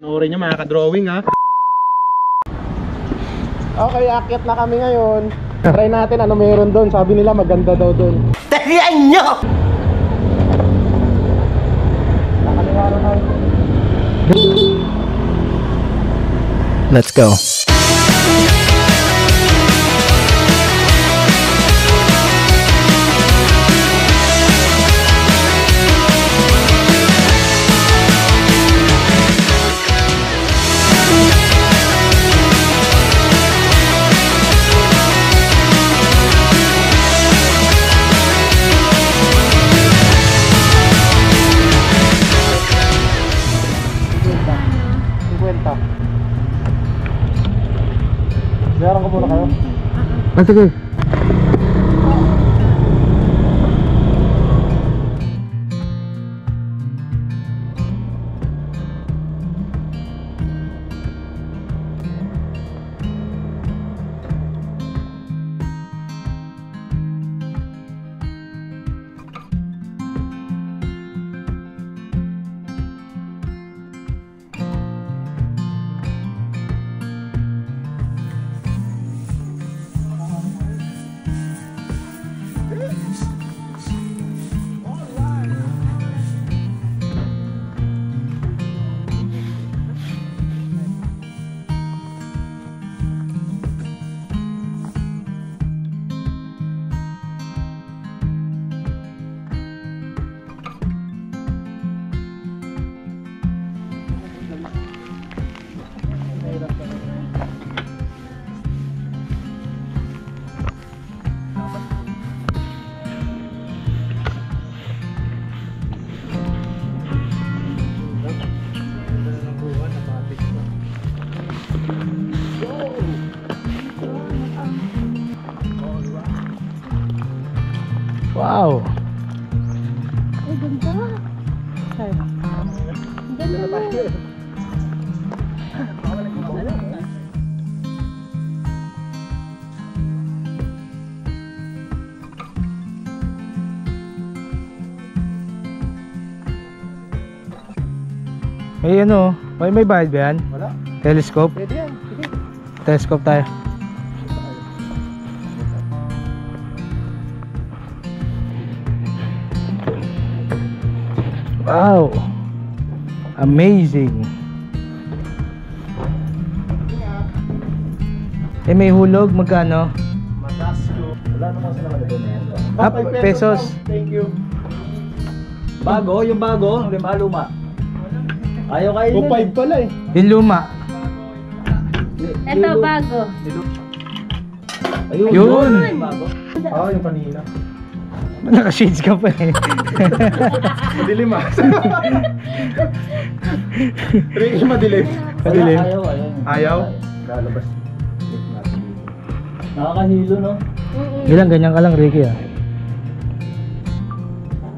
Panoorin nyo mga ka-drawing ha. Okay, akyat na kami ngayon. Try natin ano meron doon. Sabi nila maganda daw doon. Tarihan nyo! Nakaliwa na tayo. Let's go. Bayaran ko muna kayo. Sige. Wow. Ay, ganda. Ganda na. May ano, may bayad ba yan? Wala. Telescope? Pwede yan. Sige. Telescope tayo. Wow. Amazing. May hulog, magkano? Matasyo. Wala naman sila malagyan. Ah, pesos. Thank you. Bago, yung bago, luma. Ayaw kayo O 5 pala eh. Yung luma. Ito, bago. Ayun. Yun. Bago. Oo, yung kanina. Naka-shades ka pa eh. Madilim ah. Ricky, madilim. Madilim. Ayaw? Lalabas. Nakakahilo, no? Ilang ganyan ka lang, Ricky ah.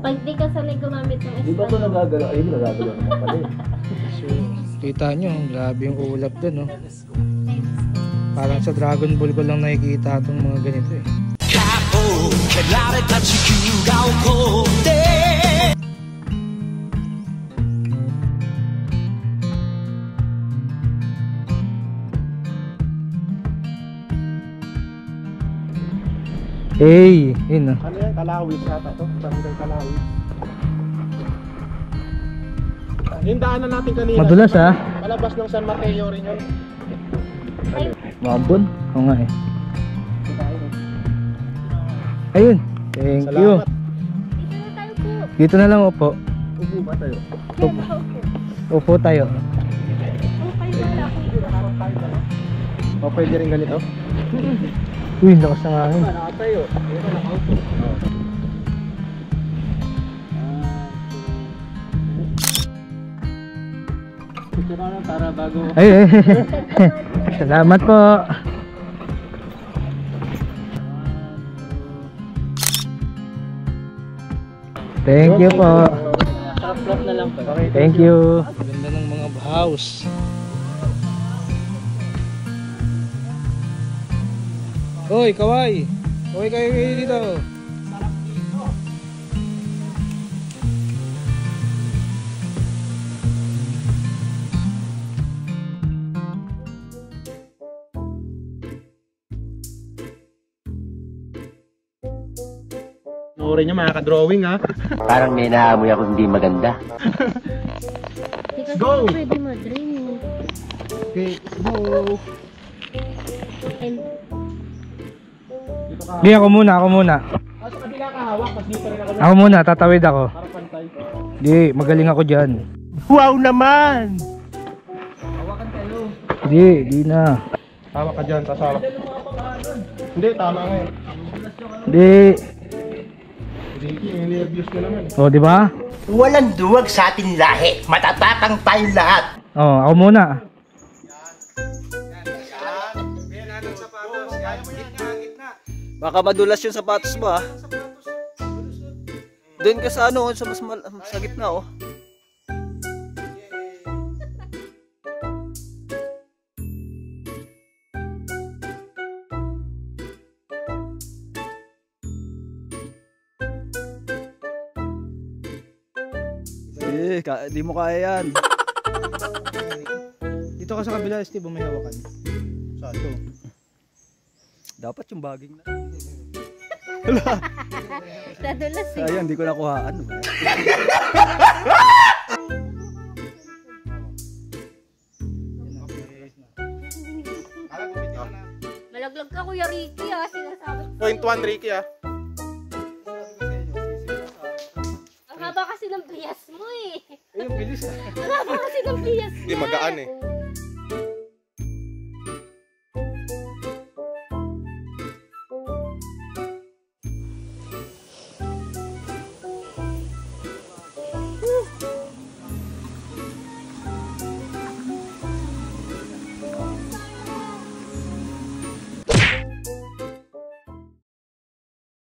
Pag di ka sanay gumamit ng Di ba ito nagagalaw? Ay, nagagalaw naman pala eh. So, kita nyo, grabe yung ulap dun, no? Parang sa Dragon Ball ko lang nakikita itong mga ganito eh. Hey, yun ah. Ano yan? Kalawis yata to. Barangay Kalawis. Yung daanan natin kanina. Madulas ah. Palabas ng San Mateo rin yun. Mabon? Oo nga eh. Ayun. Thank you. Salamat. Dito na tayo po. Dito na lang upo. Upo ba tayo? Yan, nakaupo. Upo tayo. Okay, wala ko. O pwede rin ganito? Uy, lakas ng hangin. Nakatayo. Ito, nakaupo. Picture na lang para bago. Ay, ay. Salamat po. Thank you po. Sarap na lang pa. Thank you. Ganda ng mga house. Hoy, kaway. Kaway kayo dito. Sorry nyo mga ka-drawing ha. Parang may naamoy ako hindi maganda. Hindi kasi Go! pwede mag-ring. Okay, go! And Di, ako muna. Ah, sa kabila ka hawak, mas dito rin ako. Ako muna, tatawid ako. Para pantay. Di, magaling ako dyan. Wow naman! Di na. Hawak ka dyan, tas hawak. Hindi, tama nga eh. Di. Ricky, hindi abuse mo naman. O, di ba? Walang duwag sa ating lahi. Matatapang tayong lahat. O, ako muna. Baka madulas yung sapatos mo, ha? Doon ka sa ano, sa sa gitna, oh. Di mo kaya yan. Dito ka sa kabila, Steve, may hawakan. Saan to? Dapat yung baging na. nadulas eh. Sayang, di ko nakuhaan. Ano ba? Malaglag ka Kuya Ricky ah. Sinasabi ko. Point 1, Ricky ah. Ang haba kasi ng bias mo eh. Ayun, bilis. Ang haba kasi ng bias mo. Hindi, magaan eh.